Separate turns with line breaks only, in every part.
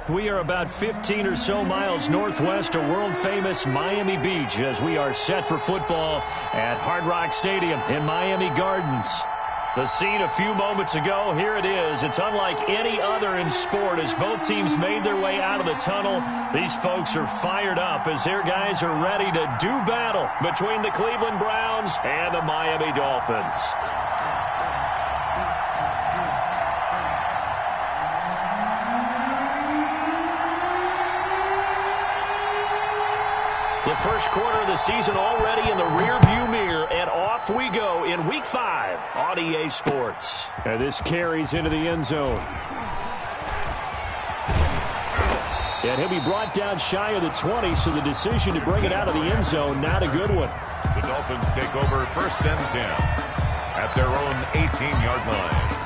We are about 15 or so miles northwest of world-famous Miami Beach as we are set for football at Hard Rock Stadium in Miami Gardens. The scene a few moments ago, here it is. It's unlike any other in sport as both teams made their way out of the tunnel. These folks are fired up as their guys are ready to do battle between the Cleveland Browns and the Miami Dolphins. The first quarter of the season already in the rearview mirror, and off we go in Week 5 on EA Sports. And this carries into the end zone. And he'll be brought down shy of the 20, so the decision to bring it out of the end zone, not a good one.
The Dolphins take over 1st and 10 at their own 18-yard line.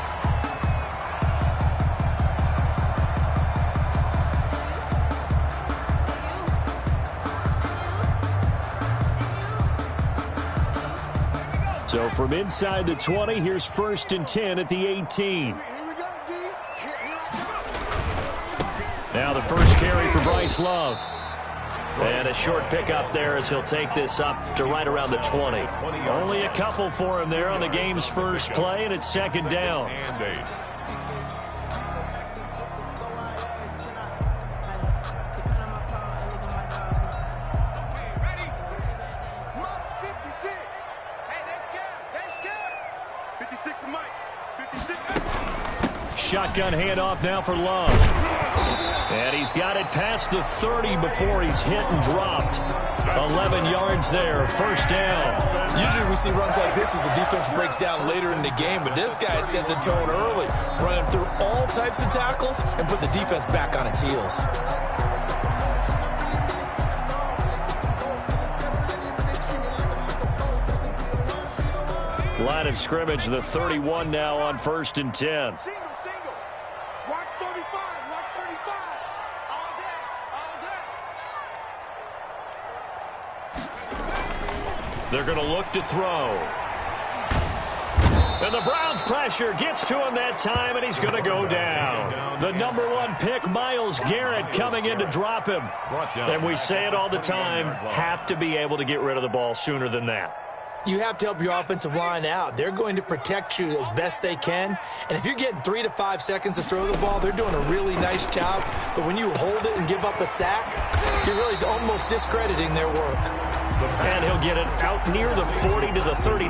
So from inside the 20, here's 1st and 10 at the 18. Now the first carry for Bryce Love. And a short pickup there as he'll take this up to right around the 20. Only a couple for him there on the game's first play, and it's 2nd down. Shotgun handoff now for Love. And he's got it past the 30 before he's hit and dropped. 11 yards there, 1st down.
Usually we see runs like this as the defense breaks down later in the game, but this guy set the tone early, running through all types of tackles and put the defense back on its heels.
Line of scrimmage, the 31 now on 1st and 10.
Watch 35, watch 35. All day, all day.
They're going to look to throw. And the Browns pressure gets to him that time, and he's going to go down. The number 1 pick, Myles Garrett, coming in to drop him. And we say it all the time, have to be able to get rid of the ball sooner than that.
You have to help your offensive line out. They're going to protect you as best they can. And if you're getting 3 to 5 seconds to throw the ball, they're doing a really nice job. But when you hold it and give up a sack, you're really almost discrediting their work.
And he'll get it out near the 40 to the 39.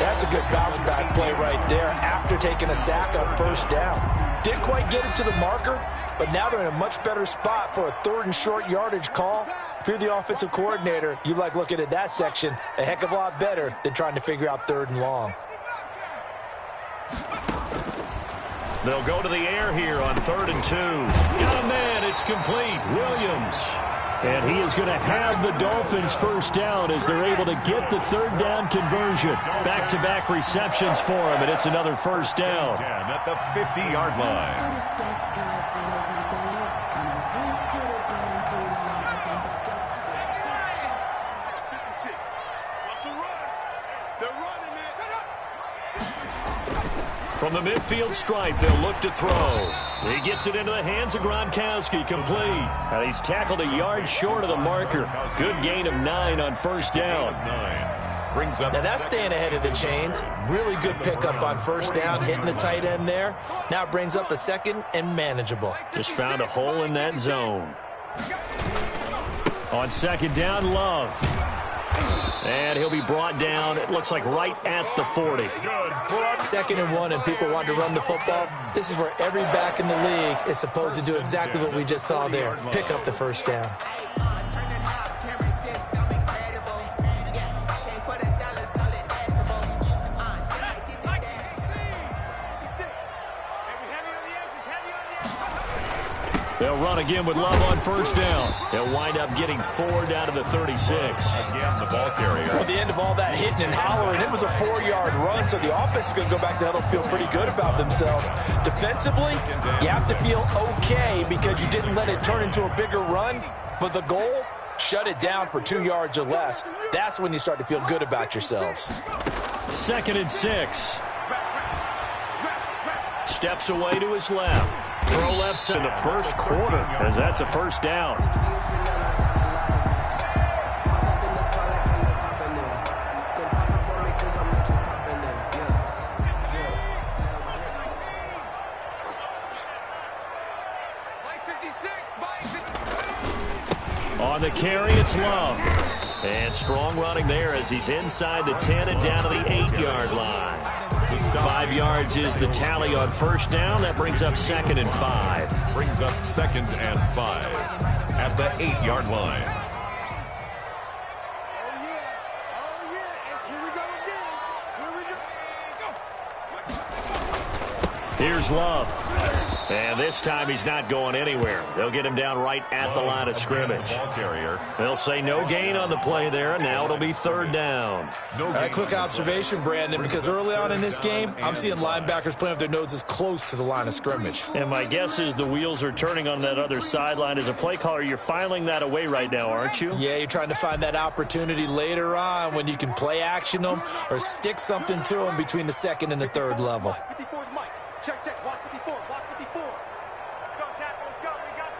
That's a good bounce back play right there after taking a sack on 1st down. Didn't quite get it to the marker, but now they're in a much better spot for a 3rd and short yardage call. If you're the offensive coordinator, you like looking at that section a heck of a lot better than trying to figure out 3rd and long.
They'll go to the air here on 3rd and 2. Got a man, it's complete. Williams. And he is going to have the Dolphins 1st down as they're able to get the 3rd down conversion. Back-to-back receptions for him, and it's another 1st down.
At the 50-yard line.
From the midfield stripe, they'll look to throw. He gets it into the hands of Gronkowski, complete. And he's tackled a yard short of the marker. Good gain of 9 on 1st down.
Now that's staying ahead of the chains. Really good pickup on 1st down, hitting the tight end there. Now it brings up a 2nd and manageable.
Just found a hole in that zone. On 2nd down, Love. And he'll be brought down, it looks like right at the 40.
2nd and 1 and people want to run the football. This is where every back in the league is supposed to do exactly what we just saw there. Pick up the 1st down.
They'll run again with Love on 1st down. They'll wind up getting 4 down to the 36.
Again, the ball carrier.
Well, at the end of all that hitting and hollering, it was a 4-yard run, so the offense is going to go back to huddle and feel pretty good about themselves. Defensively, you have to feel okay because you didn't let it turn into a bigger run, but the goal, shut it down for 2 yards or less. That's when you start to feel good about yourselves.
2nd and 6. Steps away to his left. Throw left side in the first quarter, as that's a first down. On the carry, it's Love. And strong running there as he's inside the 10 and down to the 8-yard line. 5 yards is the tally on first down. That brings up 2nd and 5.
Brings up 2nd and 5 at the 8-yard line.
Oh, yeah. And here we go again.
Here's Love. And this time he's not going anywhere. They'll get him down right at the line of scrimmage. They'll say no gain on the play there, and now it'll be 3rd down.
Quick observation, Brandon, because early on in this game, I'm seeing linebackers playing with their noses close to the line of scrimmage.
And my guess is the wheels are turning on that other sideline. As a play caller, you're filing that away right now, aren't you?
Yeah, you're trying to find that opportunity later on when you can play action them or stick something to them between the 2nd and the 3rd level.
54 is Mike. Check. Watch 54. Watch 54. Let's go, tackle. Let's go. We got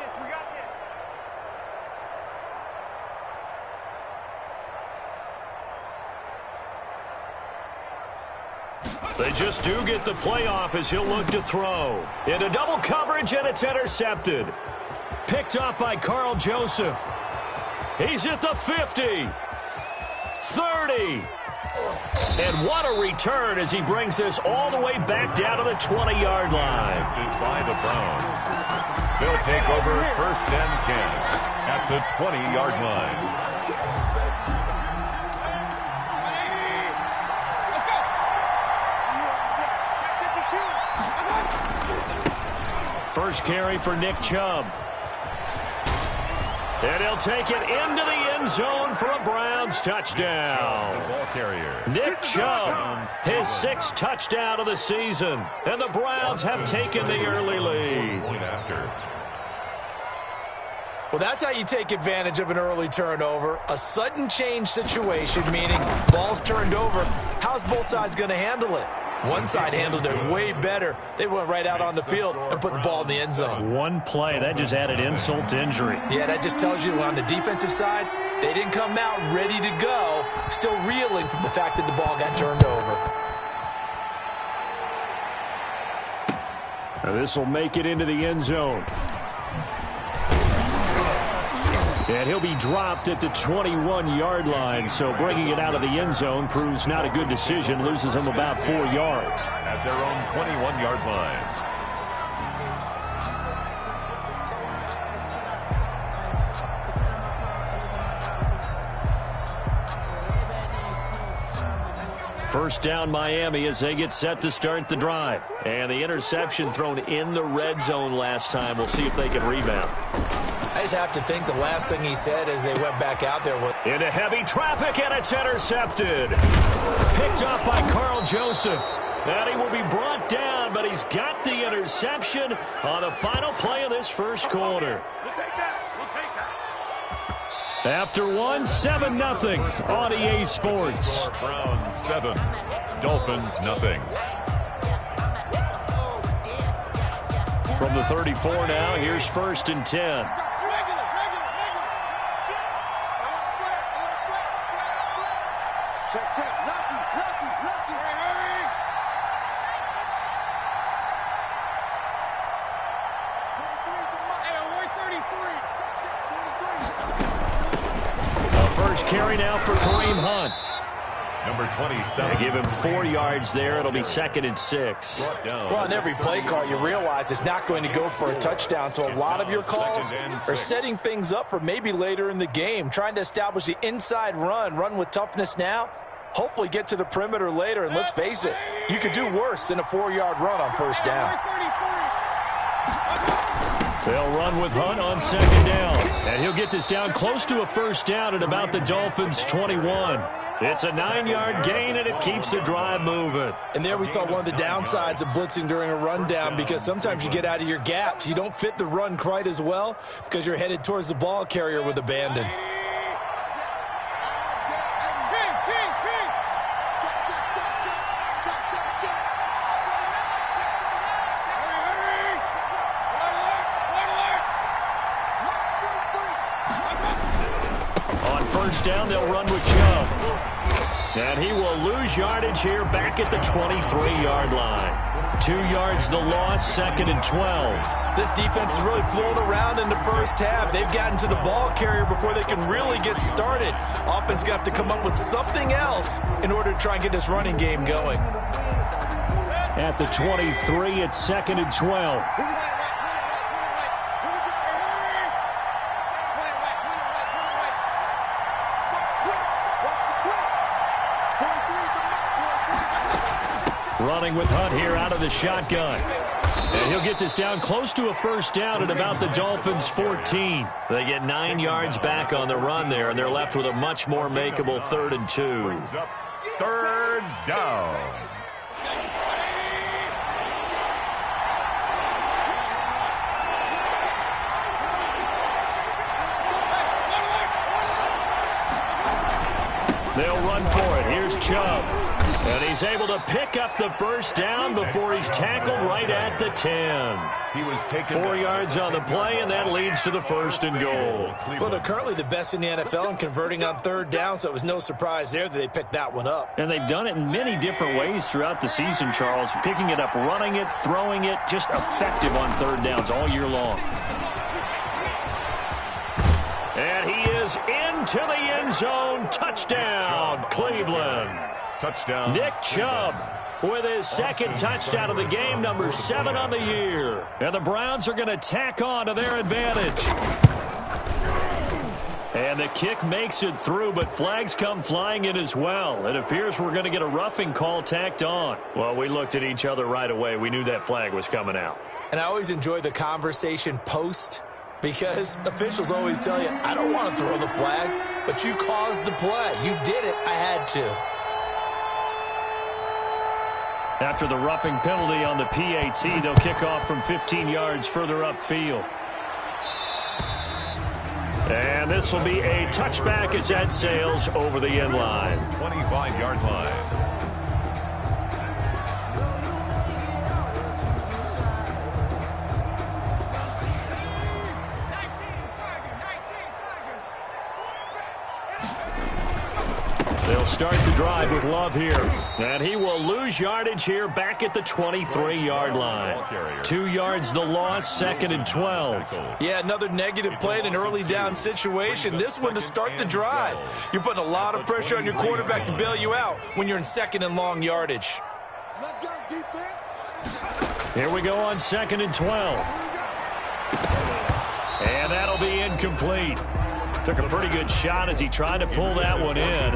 this.
They just do get the playoff as he'll look to throw. Into double coverage, and it's intercepted. Picked up by Carl Joseph. He's at the 50. 30. And what a return as he brings this all the way back down to the 20-yard line.
By the Browns. They'll take over 1st and 10 at the 20-yard line.
First carry for Nick Chubb. And he'll take it into the end zone for a Browns touchdown.
Ball carrier.
Nick Chubb, his 6th touchdown of the season. And the Browns have taken the early lead.
Point after.
Well, that's how you take advantage of an early turnover. A sudden change situation, meaning ball's turned over. How's both sides going to handle it? One side handled it way better. They went right out on the field and put the ball in the end zone.
One play, that just added insult to injury.
Yeah, that just tells you on the defensive side, they didn't come out ready to go, still reeling from the fact that the ball got turned over.
This will make it into the end zone. And he'll be dropped at the 21-yard line, so bringing it out of the end zone proves not a good decision, loses him about 4 yards.
At their own 21-yard line.
First down Miami as they get set to start the drive. And the interception thrown in the red zone last time. We'll see if they can rebound.
I just have to think the last thing he said as they went back out there was...
Into heavy traffic, and it's intercepted. Picked up by Carl Joseph. And he will be brought down, but he's got the interception on the final play of this first quarter.
We'll take that.
After one, 7-0 on EA Sports.
Browns 7, Dolphins nothing.
From the 34 now, here's 1st and 10.
Check. Lucky. Hurry. 23.
First carry now for Kareem Hunt.
Number 27.
They give him 4 yards there. It'll be 2nd and 6.
Well, on every play call, you realize it's not going to go for a touchdown, so a lot of your calls are setting things up for maybe later in the game, trying to establish the inside run with toughness now, hopefully get to the perimeter later, and let's face it, you could do worse than a 4-yard run on first down.
They'll run with Hunt on 2nd down, and he'll get this down close to a first down at about the Dolphins' 21. It's a 9-yard gain, and it keeps the drive moving.
And there we saw one of the downsides of blitzing during a rundown, because sometimes you get out of your gaps. You don't fit the run quite as well because you're headed towards the ball carrier with abandon.
first down, they'll run with Chubb. And he will lose yardage here back at the 23-yard line. 2 yards the loss, 2nd and 12.
This defense is really flown around in the first half. They've gotten to the ball carrier before they can really get started. Offense going to have to come up with something else in order to try and get this running game going.
At the 23, it's 2nd and 12. Running with Hunt here out of the shotgun. And he'll get this down close to a first down at about the Dolphins' 14. They get 9 yards back on the run there, and they're left with a much more makeable 3rd and 2.
Brings up 3rd down.
They'll run for it. Here's Chubb. And he's able to pick up the first down before he's tackled right at the 10.
He was taken
4 yards on the play, and that leads to the 1st and goal.
Well, they're currently the best in the NFL in converting on 3rd down, so it was no surprise there that they picked that one up.
And they've done it in many different ways throughout the season, Charles. Picking it up, running it, throwing it, just effective on 3rd downs all year long. And he is into the end zone. Touchdown, Cleveland.
Touchdown.
Nick Chubb with his 2nd touchdown of the game, number 7 on the year. And the Browns are going to tack on to their advantage. And the kick makes it through, but flags come flying in as well. It appears we're going to get a roughing call tacked on. Well, we looked at each other right away. We knew that flag was coming out.
And I always enjoy the conversation post, because officials always tell you, I don't want to throw the flag, but you caused the play. You did it. I had to.
After the roughing penalty on the PAT, they'll kick off from 15 yards further upfield. And this will be a touchback as that sails over the end line.
25-yard line.
They'll start the drive with Love here. And he will lose yardage here back at the 23-yard line. 2 yards the loss, 2nd and 12.
Yeah, another negative play in an early down situation. This one to start the drive. You're putting a lot of pressure on your quarterback to bail you out when you're in 2nd and long yardage.
Let's go, defense.
Here we go on 2nd and 12. And that'll be incomplete. Took a pretty good shot as he tried to pull that one in.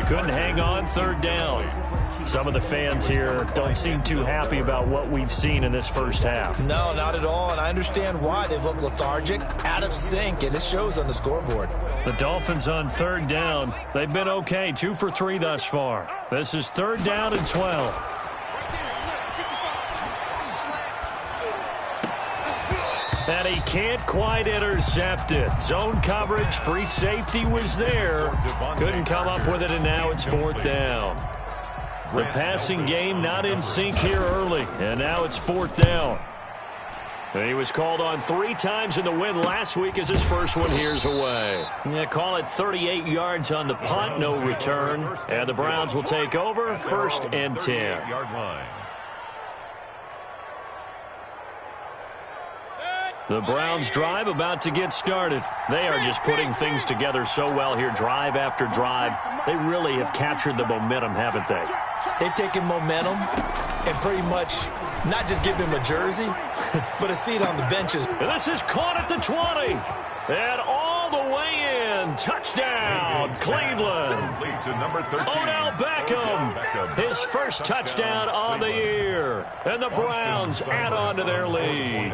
Couldn't hang on 3rd down. Some of the fans here don't seem too happy about what we've seen in this first half.
No, not at all, and I understand why. They've looked lethargic, out of sync, and it shows on the scoreboard.
The Dolphins on 3rd down. They've been okay, 2 for 3 thus far. This is 3rd down and 12. And he can't quite intercept it. Zone coverage, free safety was there. Couldn't come up with it, and now it's 4th down. The passing game not in sync here early, and now it's 4th down. And he was called on 3 times in the win last week as his first one here's away. Yeah, call it 38 yards on the punt, no return. And the Browns will take over, 1st and 10. The Browns drive about to get started. They are just putting things together so well here, drive after drive. They really have captured the momentum, haven't they?
They've taken momentum and pretty much not just given him a jersey, but a seat on the benches.
And this is caught at the 20. And all the way in. Touchdown, Cleveland. Odell Beckham, his first touchdown on the year. And the Browns add on to their lead.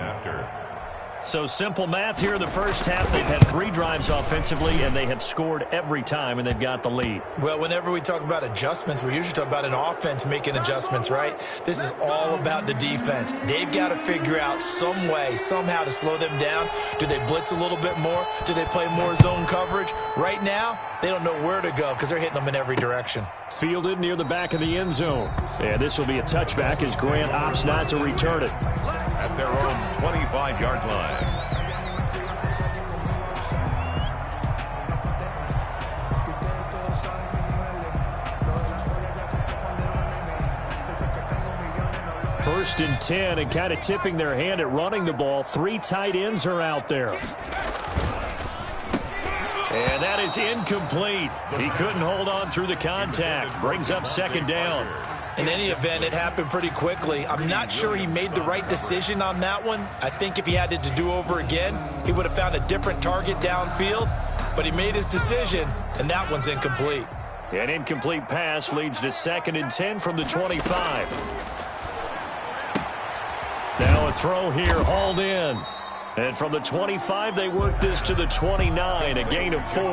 So simple math here in the first half. They've had 3 drives offensively, and they have scored every time, and they've got the lead.
Well, whenever we talk about adjustments, we usually talk about an offense making adjustments, right? This is all about the defense. They've got to figure out some way, somehow to slow them down. Do they blitz a little bit more? Do they play more zone coverage? Right now, they don't know where to go because they're hitting them in every direction.
Fielded near the back of the end zone. And this will be a touchback as Grant opts not to return it.
At their own 25-yard line.
First and 10, and kind of tipping their hand at running the ball. 3 tight ends are out there. And that is incomplete. He couldn't hold on through the contact. Brings up second down.
In any event, it happened pretty quickly. I'm not sure he made the right decision on that one. I think if he had it to do over again, he would have found a different target downfield. But he made his decision, and that one's incomplete.
An incomplete pass leads to second and 10 from the 25. Now a throw here, hauled in. And from the 25, they work this to the 29, a gain of 4.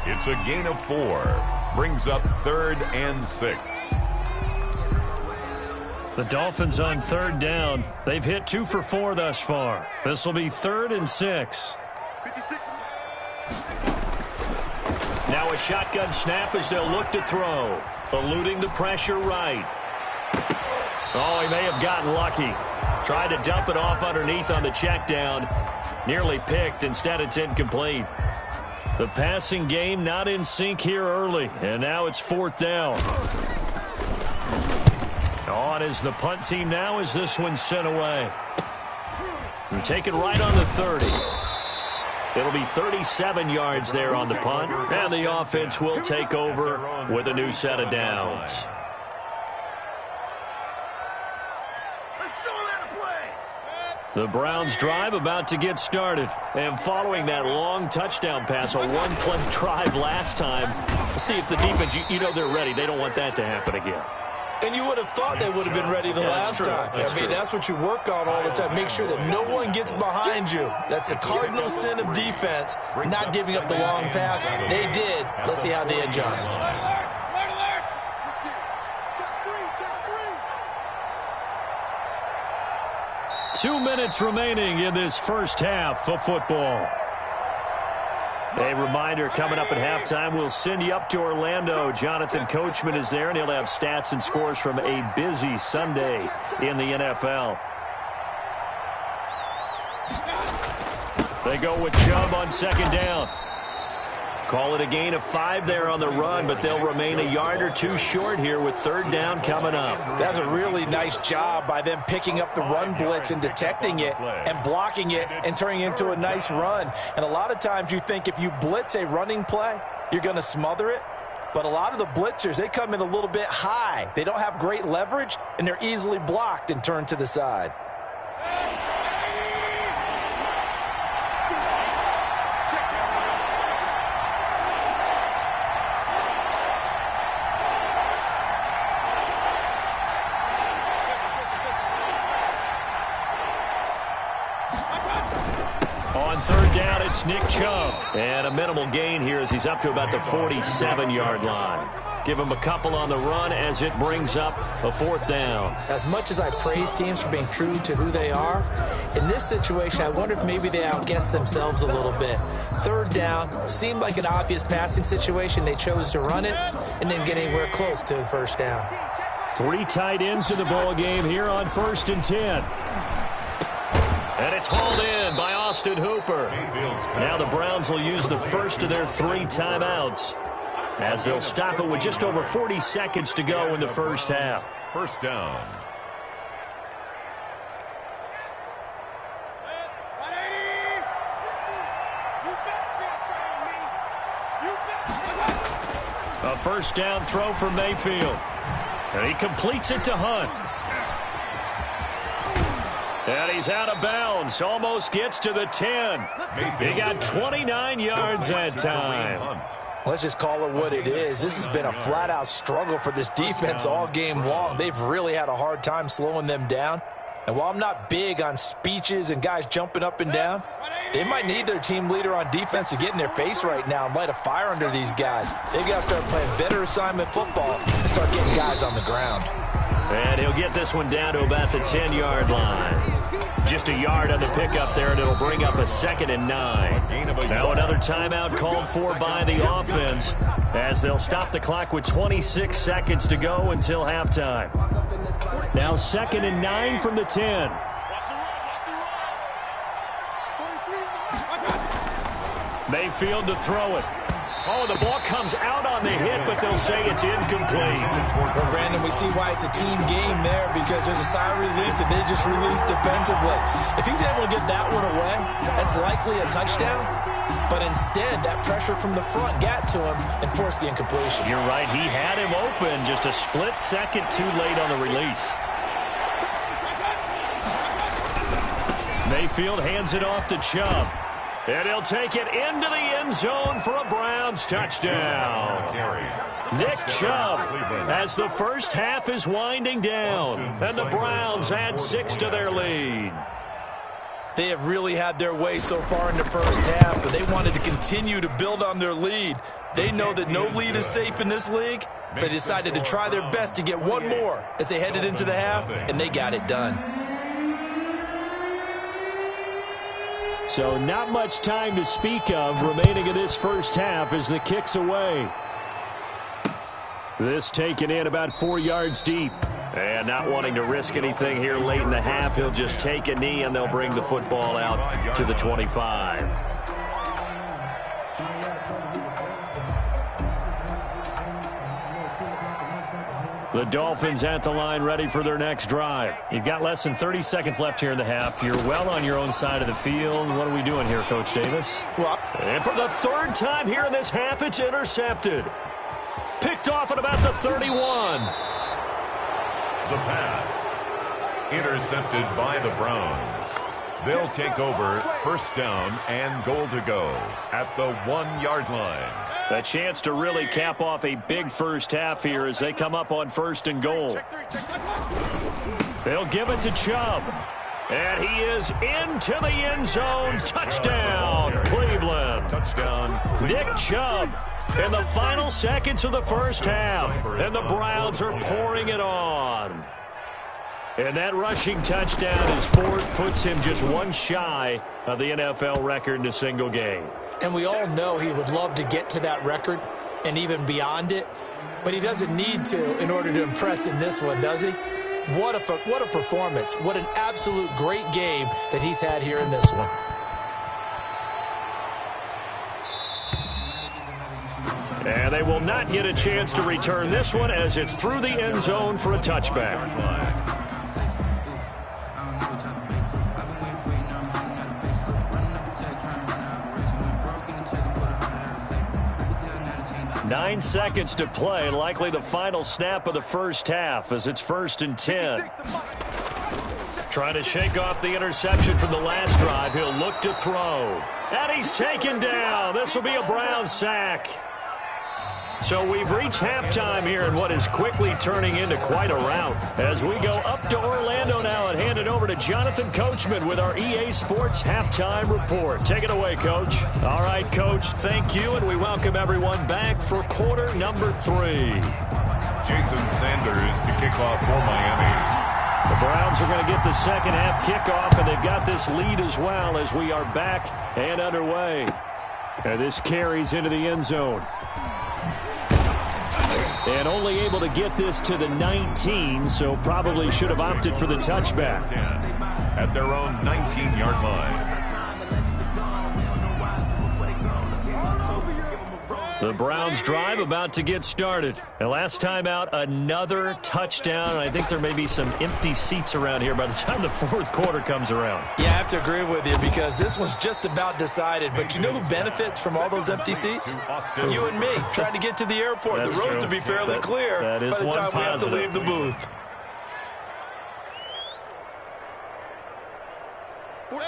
It's a gain of 4. Brings up 3rd and 6.
The Dolphins on 3rd down. They've hit 2 for 4 thus far. This will be 3rd and 6. Now a shotgun snap as they'll look to throw. Eluding the pressure right. Oh, he may have gotten lucky. Tried to dump it off underneath on the check down. Nearly picked. Instead, it's incomplete. The passing game not in sync here early. And now it's 4th down. On is the punt team now as this one's sent away. And take it right on the 30. It'll be 37 yards there on the punt. And the offense will take over with a new set of downs. The Browns drive about to get started. And following that long touchdown pass, a one-play drive last time, we'll see if the defense, you know they're ready. They don't want that to happen again.
And you would have thought they would have been ready the last time. That's what you work on all the time. Make sure that no one gets behind you. That's the cardinal sin of defense, not giving up the long pass. They did. Let's see how they adjust.
2 minutes remaining in this first half of football. A reminder, coming up at halftime, we'll send you up to Orlando. Jonathan Coachman is there, and he'll have stats and scores from a busy Sunday in the NFL. They go with Chubb on second down. Call it a gain of 5 there on the run, but they'll remain a yard or 2 short here with 3rd down coming up.
That's a really nice job by them picking up the run blitz and detecting it and blocking it and turning it into a nice run. And a lot of times you think if you blitz a running play, you're going to smother it. But a lot of the blitzers, they come in a little bit high. They don't have great leverage, and they're easily blocked and turned to the side.
On 3rd down, it's Nick Chubb. And a minimal gain here as he's up to about the 47-yard line. Give him a couple on the run as it brings up a 4th down.
As much as I praise teams for being true to who they are, in this situation, I wonder if maybe they outguessed themselves a little bit. 3rd down seemed like an obvious passing situation. They chose to run it and didn't get anywhere close to the 1st down.
3 tight ends in the ball game here on 1st and 10. And it's hauled in by Austin Hooper. Now the Browns will use the first of their 3 timeouts as they'll stop it with just over 40 seconds to go in the first half.
1st down.
A 1st down throw for Mayfield. And he completes it to Hunt. And he's out of bounds. Almost gets to the 10. He got 29 yards that time.
Let's just call it what it is. This has been a flat-out struggle for this defense all game long. They've really had a hard time slowing them down. And while I'm not big on speeches and guys jumping up and down, they might need their team leader on defense to get in their face right now and light a fire under these guys. They've got to start playing better assignment football and start getting guys on the ground.
And he'll get this one down to about the 10-yard line. Just a yard on the pickup there, and it'll bring up a 2nd and 9. Now another timeout called for by the offense as they'll stop the clock with 26 seconds to go until halftime. Now 2nd and 9 from the 10. Mayfield to throw it. Oh, the ball comes out on the hit, but they'll say it's incomplete.
Well, Brandon, we see why it's a team game there, because there's a sigh of relief that they just released defensively. If he's able to get that one away, that's likely a touchdown. But instead, that pressure from the front got to him and forced the incompletion.
You're right. He had him open, just a split second too late on the release. Mayfield hands it off to Chubb. And he'll take it into the end zone for a Browns touchdown. Nick Chubb, as the first half is winding down, and the Browns add 6 to their lead.
They have really had their way so far in the first half, but they wanted to continue to build on their lead. They know that no lead is safe in this league, so they decided to try their best to get one more as they headed into the half, and they got it done.
So not much time to speak of remaining in this first half as the kick's away. This taken in about 4 yards deep. And not wanting to risk anything here late in the half, he'll just take a knee and they'll bring the football out to the 25. The Dolphins at the line ready for their next drive. You've got less than 30 seconds left here in the half. You're well on your own side of the field. What are we doing here, Coach Davis? And for the third time here in this half, it's intercepted. Picked off at about the 31.
The pass. Intercepted by the Browns. They'll take over first down and goal to go at the 1-yard line.
A chance to really cap off a big first half here as they come up on first and goal. They'll give it to Chubb. And he is into the end zone. Touchdown, Cleveland.
Touchdown,
Nick Chubb in the final seconds of the first half. And the Browns are pouring it on. And that rushing touchdown, his fourth, puts him just one shy of the NFL record in a single game.
And we all know he would love to get to that record and even beyond it, but he doesn't need to in order to impress in this one, does he? What a performance. What an absolute great game that he's had here in this one.
And they will not get a chance to return this one as it's through the end zone for a touchback. 9 seconds to play, likely the final snap of the first half as it's 1st and 10. Trying to shake off the interception from the last drive. He'll look to throw. And he's taken down. This will be a Browns sack. So we've reached halftime here in what is quickly turning into quite a rout. As we go up to Orlando now and hand it over to Jonathan Coachman with our EA Sports Halftime Report. Take it away, Coach. All right, Coach, thank you, and we welcome everyone back for quarter number 3.
Jason Sanders to kick off for Miami.
The Browns are going to get the second half kickoff, and they've got this lead as well as we are back and underway. And this carries into the end zone. And only able to get this to the 19, so probably should have opted for the touchback.
At their own 19-yard line.
The Browns drive about to get started. And last time out, another touchdown. I think there may be some empty seats around here by the time the fourth quarter comes around.
Yeah, I have to agree with you because this one's just about decided. But you know who benefits from all those empty seats? You and me, trying to get to the airport. The roads will be fairly clear by the time we have to leave the booth.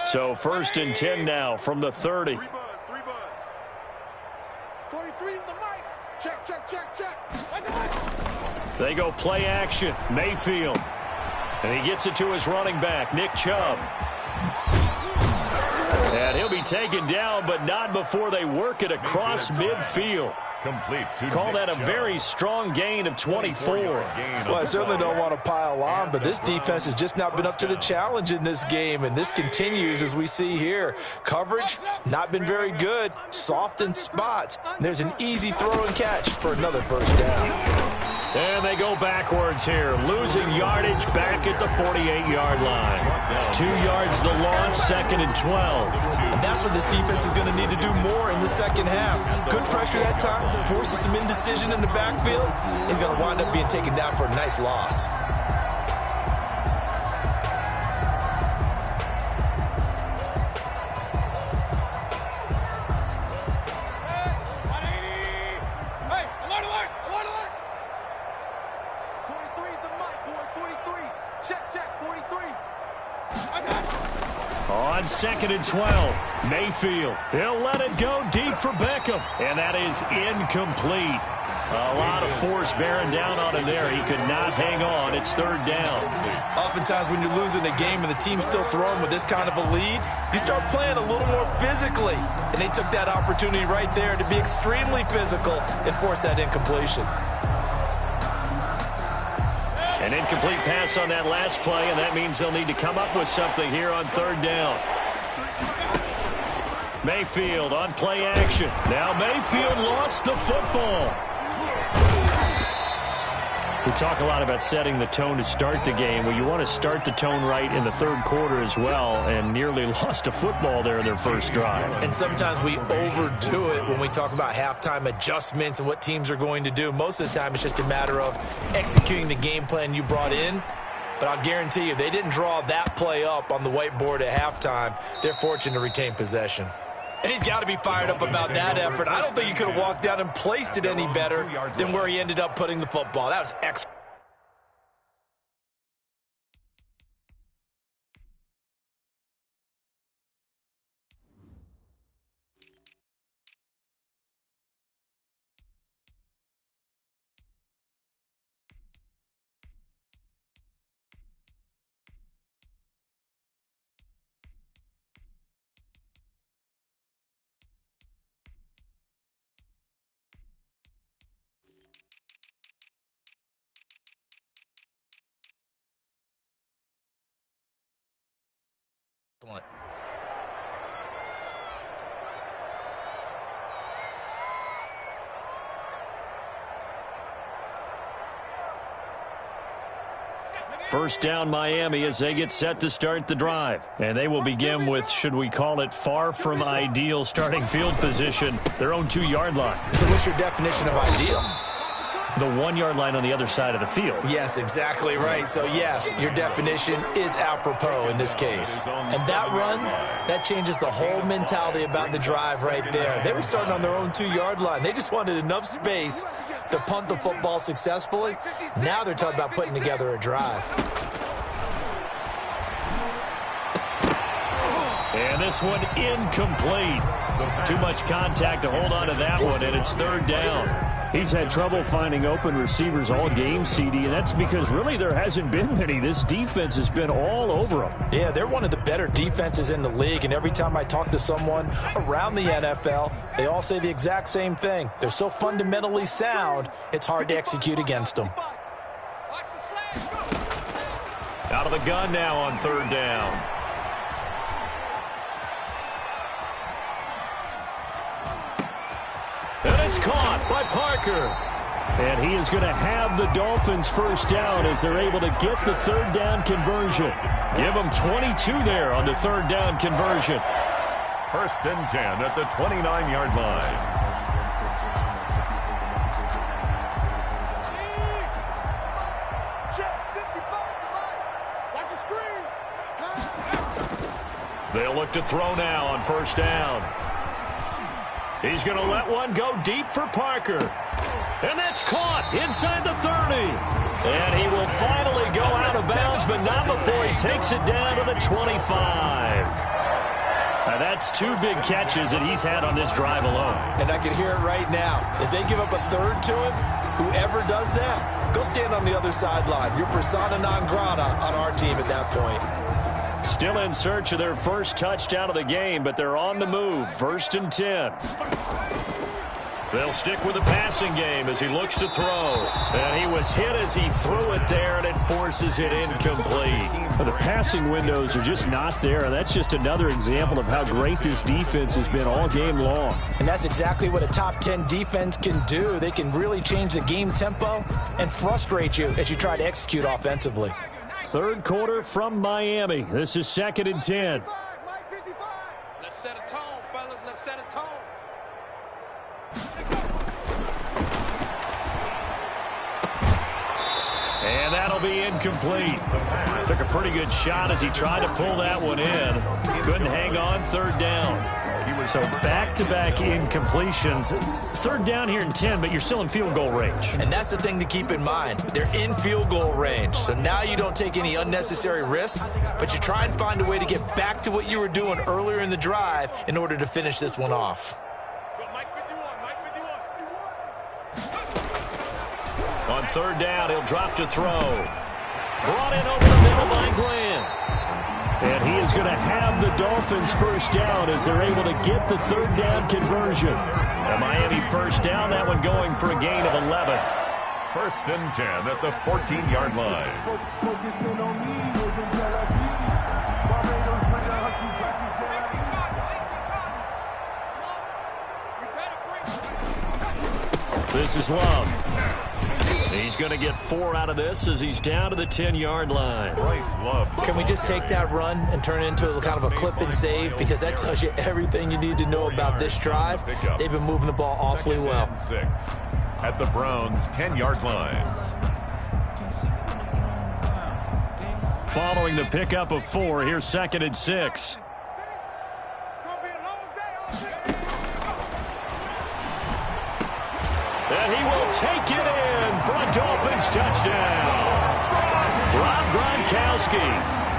So 1st and 10 now from the 30.
43 is the mic. Check, check, check, check.
They go play action. Mayfield. And he gets it to his running back, Nick Chubb. And he'll be taken down, but not before they work it across midfield.
Complete to
Call that a very strong gain of 24.
Well, I certainly don't want to pile on, but this defense has just not been up to the challenge in this game, and this continues as we see here. Coverage, not been very good, soft in spots. There's an easy throw and catch for another first down.
And they go backwards here, losing yardage back at the 48-yard line. 2 yards the loss, 2nd and 12.
And that's what this defense is going to need to do more in the second half. Good pressure that time, forces some indecision in the backfield. He's going to wind up being taken down for a nice loss.
On 2nd and 12, Mayfield. He'll let it go deep for Beckham. And that is incomplete. A lot of force bearing down on him there. He could not hang on. It's 3rd down.
Oftentimes when you're losing a game and the team's still throwing with this kind of a lead, you start playing a little more physically. And they took that opportunity right there to be extremely physical and force that incompletion.
An incomplete pass on that last play, and that means they'll need to come up with something here on 3rd down. Mayfield on play action. Now Mayfield lost the football. We talk a lot about setting the tone to start the game. Well, you want to start the tone right in the 3rd quarter as well, and nearly lost a football there in their first drive.
And sometimes we overdo it when we talk about halftime adjustments and what teams are going to do. Most of the time it's just a matter of executing the game plan you brought in. But I'll guarantee you, they didn't draw that play up on the whiteboard at halftime. They're fortunate to retain possession. And he's got to be fired up about that effort. I don't think he could have walked down and placed it any better than where he ended up putting the football. That was excellent.
First down Miami as they get set to start the drive. And they will begin with, should we call it, far from ideal starting field position, their own 2-yard line.
So what's your definition of ideal?
The 1-yard line on the other side of the field.
Yes, exactly right. So, yes, your definition is apropos in this case. And that run, that changes the whole mentality about the drive right there. They were starting on their own 2-yard line. They just wanted enough space to punt the football successfully. Now they're talking about putting together a drive.
And this one incomplete. Too much contact to hold on to that one, and it's 3rd down. He's had trouble finding open receivers all game, CD, and that's because really there hasn't been many. This defense has been all over them.
Yeah, they're one of the better defenses in the league, and every time I talk to someone around the NFL, they all say the exact same thing. They're so fundamentally sound, it's hard to execute against them.
Out of the gun now on 3rd down. And it's caught by Parker. And he is going to have the Dolphins first down as they're able to get the 3rd down conversion. Give them 22 there on the 3rd down conversion.
1st and 10 at the 29-yard line.
They'll look to throw now on 1st down. He's going to let one go deep for Parker. And that's caught inside the 30. And he will finally go out of bounds, but not before he takes it down to the 25. Now that's 2 big catches that he's had on this drive alone.
And I can hear it right now. If they give up a 3rd to him, whoever does that, go stand on the other sideline. You're persona non grata on our team at that point.
Still in search of their first touchdown of the game, but they're on the move. 1st and 10. They'll stick with the passing game as he looks to throw. And he was hit as he threw it there, and it forces it incomplete.
But the passing windows are just not there. And that's just another example of how great this defense has been all game long.
And that's exactly what a top 10 defense can do. They can really change the game tempo and frustrate you as you try to execute offensively.
Third quarter from Miami. This is 2nd and 10.
Let's set a tone, fellas. Let's set a tone.
And that'll be incomplete. Took a pretty good shot as he tried to pull that one in. Couldn't hang on. 3rd down.
So back-to-back incompletions. 3rd down here in 10, but you're still in field goal range.
And that's the thing to keep in mind. They're in field goal range. So now you don't take any unnecessary risks, but you try and find a way to get back to what you were doing earlier in the drive in order to finish this one off.
On 3rd down, he'll drop to throw. Brought in over the middle by Glenn. And he is going to have the Dolphins first down as they're able to get the 3rd down conversion. A Miami first down, that one going for a gain of 11.
1st and 10 at the 14-yard line.
This is Love. He's going to get 4 out of this as he's down to the 10-yard line.
Can we just take that run and turn it into a kind of a clip and save? Because that tells you everything you need to know about this drive. They've been moving the ball awfully well.
6 at the Browns' 10-yard line.
Following the pickup of 4, here's 2nd and 6. And he will take it in for a Dolphins touchdown. Rob Gronkowski,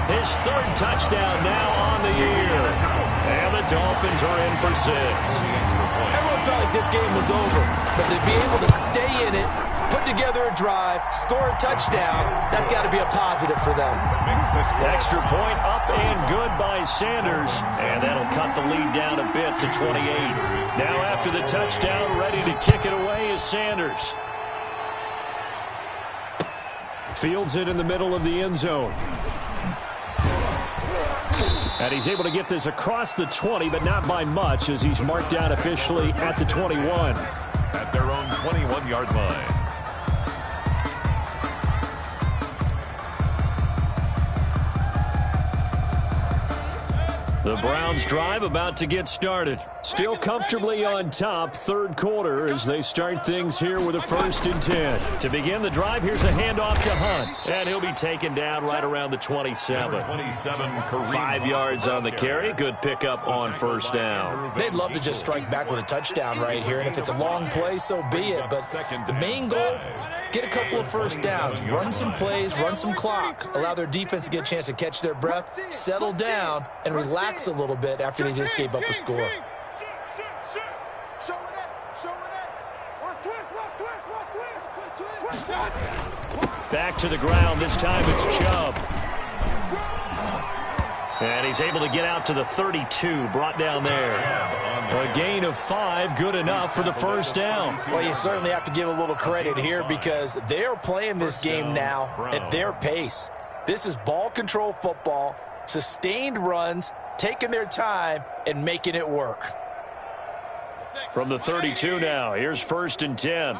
his 3rd touchdown now on the year. And the Dolphins are in for 6.
Everyone felt like this game was over, but to be able to stay in it, put together a drive, score a touchdown, that's got to be a positive for them.
Extra point up and good by Sanders, and that'll cut the lead down a bit to 28. Now after the touchdown, ready to kick it away is Sanders.
Fields it in the middle of the end zone. And he's able to get this across the 20, but not by much as he's marked down officially at the 21.
At their own 21-yard line.
The Browns drive about to get started.
Still comfortably on top, 3rd quarter as they start things here with a 1st and 10.
To begin the drive, here's a handoff to Hunt. And he'll be taken down right around the 27. 5 yards on the carry. Good pickup on 1st down.
They'd love to just strike back with a touchdown right here, and if it's a long play, so be it. But the main goal, get a couple of 1st downs, run some plays, run some clock, allow their defense to get a chance to catch their breath, settle down, and relax a little bit after they just gave up a score.
Back to the ground. This time it's Chubb. And he's able to get out to the 32, brought down there. A gain of 5, good enough for the 1st down.
Well, you certainly have to give a little credit here because they're playing this game now at their pace. This is ball control football, sustained runs, taking their time and making it work.
From the 32 now, here's 1st and 10.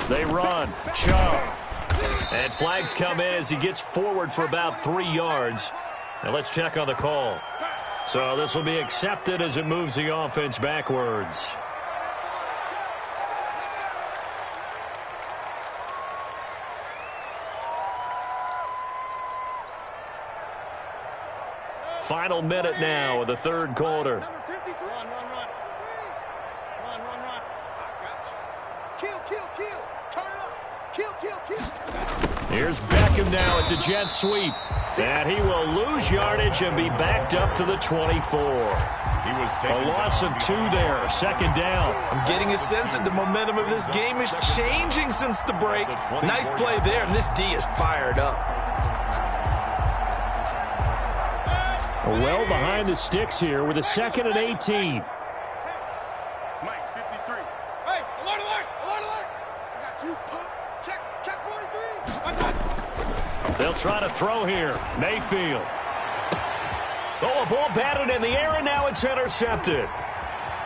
They run. Chubb. And flags come in as he gets forward for about 3 yards. Now let's check on the call. So this will be accepted as it moves the offense backwards. Final minute now of the 3rd quarter. Here's Beckham now. It's a jet sweep. And he will lose yardage and be backed up to the 24. A loss of 2 there. 2nd down.
I'm getting a sense that the momentum of this game is changing since the break. Nice play there, and this D is fired up.
Well behind the sticks here with a 2nd and 18.
Mike, 53. Hey, alert, alert, alert, alert. I got you, pump. Check 43.
They'll try to throw here. Mayfield. Oh, a ball batted in the air, and now it's intercepted.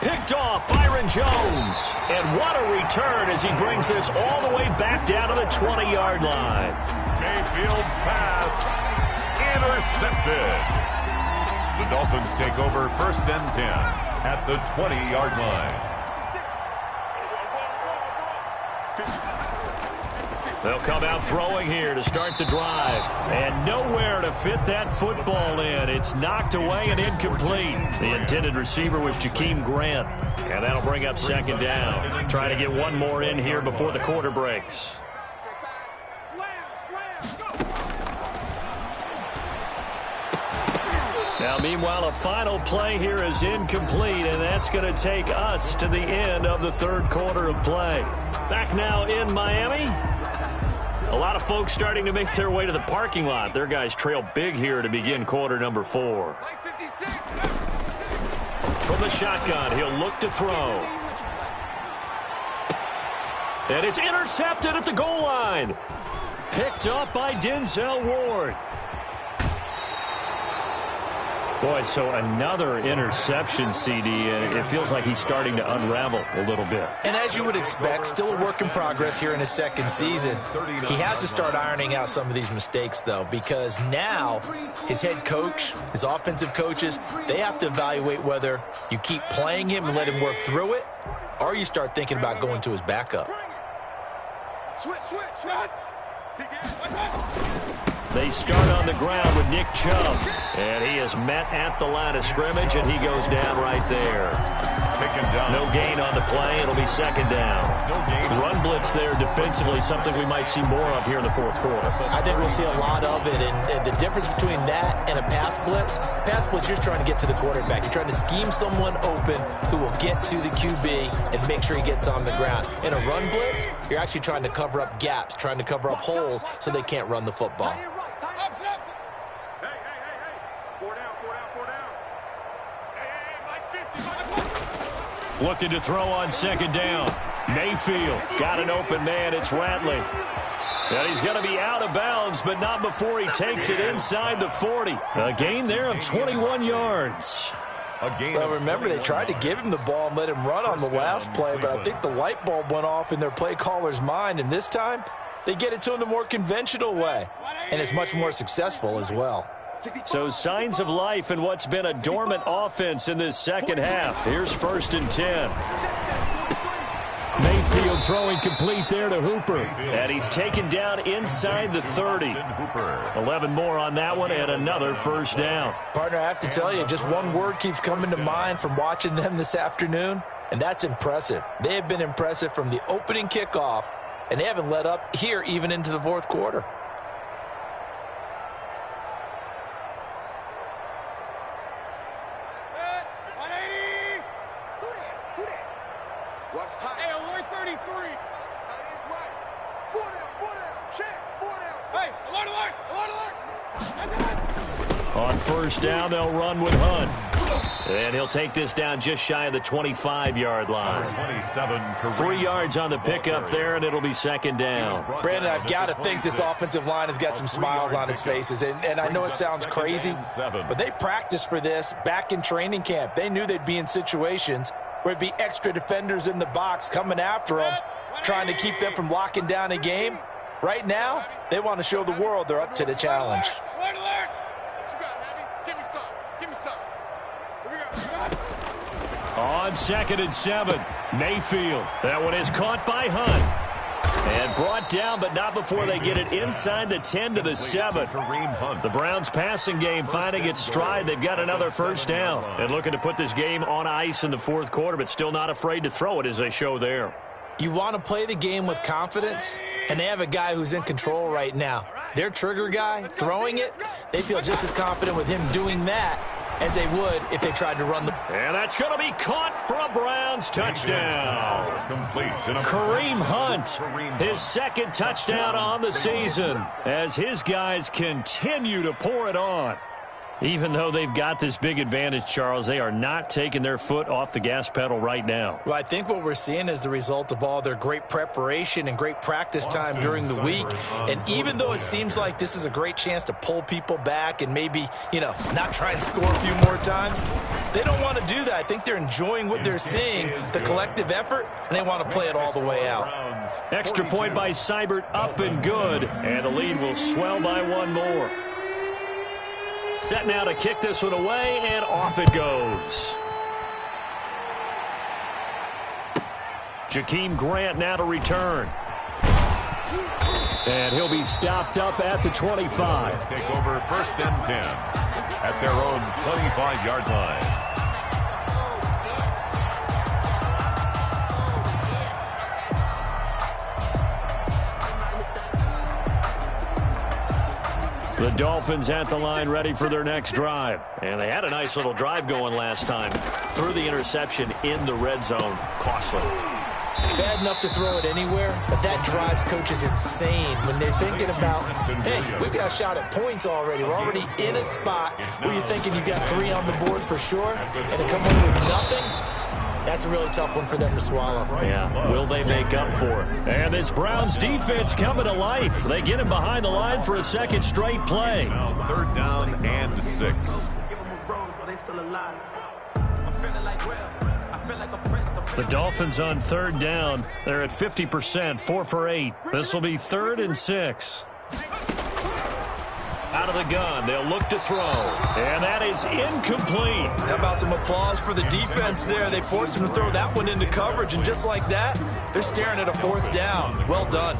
Picked off Byron Jones. And what a return as he brings this all the way back down to the 20-yard line.
Mayfield's pass intercepted. The Dolphins take over 1st and 10 at the 20-yard line.
They'll come out throwing here to start the drive. And nowhere to fit that football in. It's knocked away and incomplete. The intended receiver was Jakeem Grant. And that'll bring up 2nd down. Trying to get one more in here before the quarter breaks. Now, meanwhile, a final play here is incomplete, and that's going to take us to the end of the 3rd quarter of play. Back now in Miami. A lot of folks starting to make their way to the parking lot. Their guys trail big here to begin quarter number 4. From the shotgun, he'll look to throw. And it's intercepted at the goal line. Picked up by Denzel Ward. Boy, so another interception, CD, and it feels like he's starting to unravel a little bit.
And as you would expect, still a work in progress here in his 2nd season. He has to start ironing out some of these mistakes, though, because now his head coach, his offensive coaches, they have to evaluate whether you keep playing him and let him work through it, or you start thinking about going to his backup.
Switch.
They start on the ground with Nick Chubb. And he is met at the line of scrimmage, and he goes down right there.
Taken down.
No gain on the play. It'll be 2nd down.
No gain.
Run blitz there defensively, something we might see more of here in the 4th quarter.
I think we'll see a lot of it, and the difference between that and a pass blitz, you're just trying to get to the quarterback. You're trying to scheme someone open who will get to the QB and make sure he gets on the ground. In a run blitz, you're actually trying to cover up gaps, trying to cover up holes so they can't run the football.
Looking to throw on 2nd down. Mayfield got an open man. It's Ratley. And he's going to be out of bounds, but not before he takes it inside the 40. A gain there of 21 yards.
Well, remember, they tried to give him the ball and let him run on the last play, but I think the light bulb went off in their play caller's mind, and this time they get it to him the more conventional way, and it's much more successful as well.
So signs of life in what's been a dormant offense in this 2nd half. Here's 1st and 10. Mayfield throwing complete there to Hooper. And he's taken down inside the 30. 11 more on that one and another 1st down.
Partner, I have to tell you, just one word keeps coming to mind from watching them this afternoon, and that's impressive. They have been impressive from the opening kickoff, and they haven't let up here even into the 4th quarter.
Hey, alert 33. Tight is right. 4 down. Check. 4 down. Hey, alert.
On 1st down, they'll run with Hunt. And he'll take this down just shy of the 25-yard line.
27.
3 yards on the pickup there, and it'll be 2nd down.
Brandon, I've got to think this offensive line has got some smiles on its faces. And I know it sounds crazy, but they practiced for this back in training camp. They knew they'd be in situations where it'd be extra defenders in the box coming after them, trying to keep them from locking down a game. Right now, they want to show the world they're up to the challenge.
Alert. What you got, Heavy? Give me some. Here we go.
On 2nd and 7, Mayfield. That one is caught by Hunt. And brought down, but not before they get it inside the 10 to the 7. The Browns passing game finding its stride. They've got another 1st down. And looking to put this game on ice in the 4th quarter, but still not afraid to throw it as they show there.
You want to play the game with confidence, and they have a guy who's in control right now. Their trigger guy, throwing it, they feel just as confident with him doing that as they would if they tried to run the...
And that's going to be caught for a Browns touchdown. Kareem Hunt, his 2nd touchdown on the season as his guys continue to pour it on. Even though they've got this big advantage, Charles, they are not taking their foot off the gas pedal right now.
Well, I think what we're seeing is the result of all their great preparation and great practice time during the week. And even though it seems like this is a great chance to pull people back and maybe, not try and score a few more times, they don't want to do that. I think they're enjoying what they're seeing, the collective effort, and they want to play it all the way out.
Extra point by Seibert, up and good. And the lead will swell by one more. Set now to kick this one away, and off it goes. Jakeem Grant now to return. And he'll be stopped up at the 25.
Take over 1st and 10 at their own 25-yard line.
The Dolphins at the line ready for their next drive. And they had a nice little drive going last time. Threw the interception in the red zone. Costly.
Bad enough to throw it anywhere, but that drives coaches insane when they're thinking about, hey, we've got a shot at points already. We're already in a spot where you're thinking you got 3 on the board for sure, and to come away with nothing, that's a really tough one for them to swallow.
Yeah, will they make up for it? And this Browns defense coming to life. They get him behind the line for a second straight play.
Now 3rd down and 6.
The Dolphins on 3rd down. They're at 50%, 4 for 8. This will be 3rd and 6. Out of the gun, they'll look to throw. And that is incomplete.
How about some applause for the defense there? They forced him to throw that one into coverage, and just like that, they're staring at a 4th down. Well done.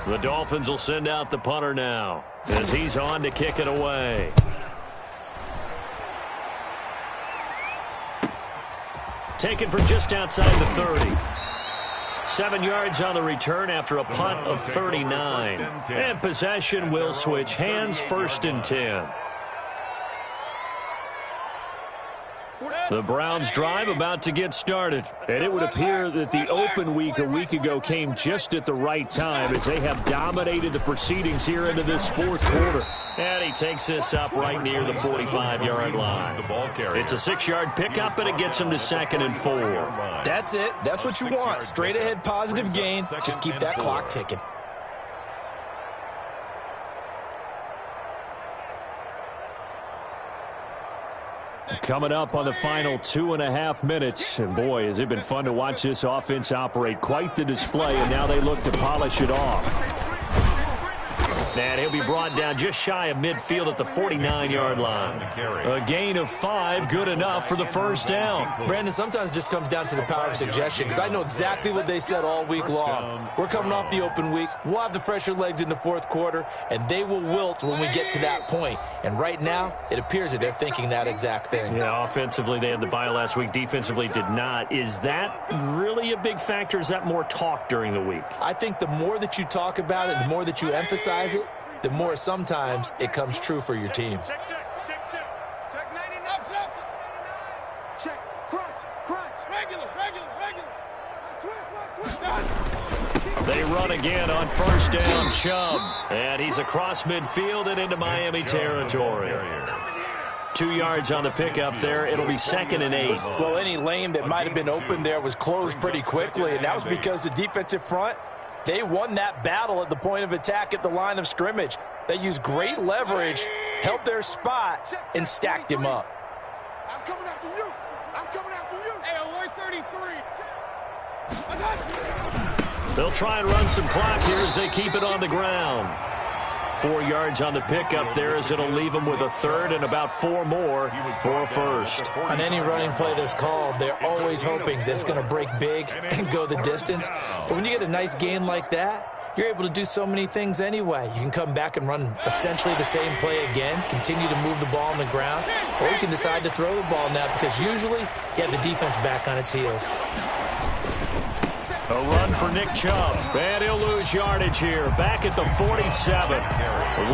The Dolphins will send out the punter now as he's on to kick it away. Taken from just outside the 30. 7 yards on the return after a punt of 39. And possession will switch hands, 1st and 10. The Browns drive about to get started. And it would appear that the open week a week ago came just at the right time as they have dominated the proceedings here into this 4th quarter. And he takes this up right near the 45-yard line. It's a 6-yard pickup, and it gets him to 2nd and 4.
That's it. That's what you want. Straight ahead positive gain. Just keep that clock ticking.
Coming up on the final 2.5 minutes. And boy, has it been fun to watch this offense operate. Quite the display, and now they look to polish it off.
And he'll be brought down just shy of midfield at the 49-yard line. A gain of 5, good enough for the 1st down.
Brandon, sometimes it just comes down to the power of suggestion, because I know exactly what they said all week long. We're coming off the open week. We'll have the fresher legs in the 4th quarter, and they will wilt when we get to that point. And right now, it appears that they're thinking that exact thing.
Yeah, offensively, they had the bye last week. Defensively, did not. Is that really a big factor? Is that more talk during the week?
I think the more that you talk about it, the more that you emphasize it, the more sometimes it comes true for your team.
Check 99. Check. Crunch. Regular. Switch.
They run again on 1st down, Chubb. And he's across midfield and into Miami territory. 2 yards on the pickup there. It'll be 2nd and 8.
Well, any lane that might have been open there was closed pretty quickly, and that was because the defensive front, they won that battle at the point of attack at the line of scrimmage. They used great leverage, held their spot, and stacked him up.
I'm coming after you. Hey, alert 33.
They'll try and run some clock here as they keep it on the ground. 4 yards on the pickup there as it'll leave them with a 3rd and about 4 more for a 1st.
On any running play that's called, they're always hoping that it's going to break big and go the distance. But when you get a nice gain like that, you're able to do so many things anyway. You can come back and run essentially the same play again, continue to move the ball on the ground, or you can decide to throw the ball now because usually you have the defense back on its heels.
A run for Nick Chubb. And he'll lose yardage here. Back at the 47.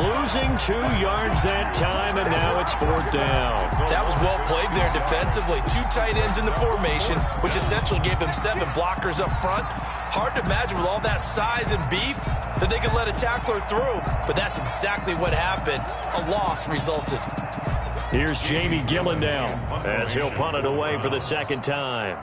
Losing 2 yards that time, and now it's 4th down.
That was well played there defensively. 2 tight ends in the formation, which essentially gave them 7 blockers up front. Hard to imagine with all that size and beef that they could let a tackler through, but that's exactly what happened. A loss resulted.
Here's Jamie Gillen now as he'll punt it away for the second time.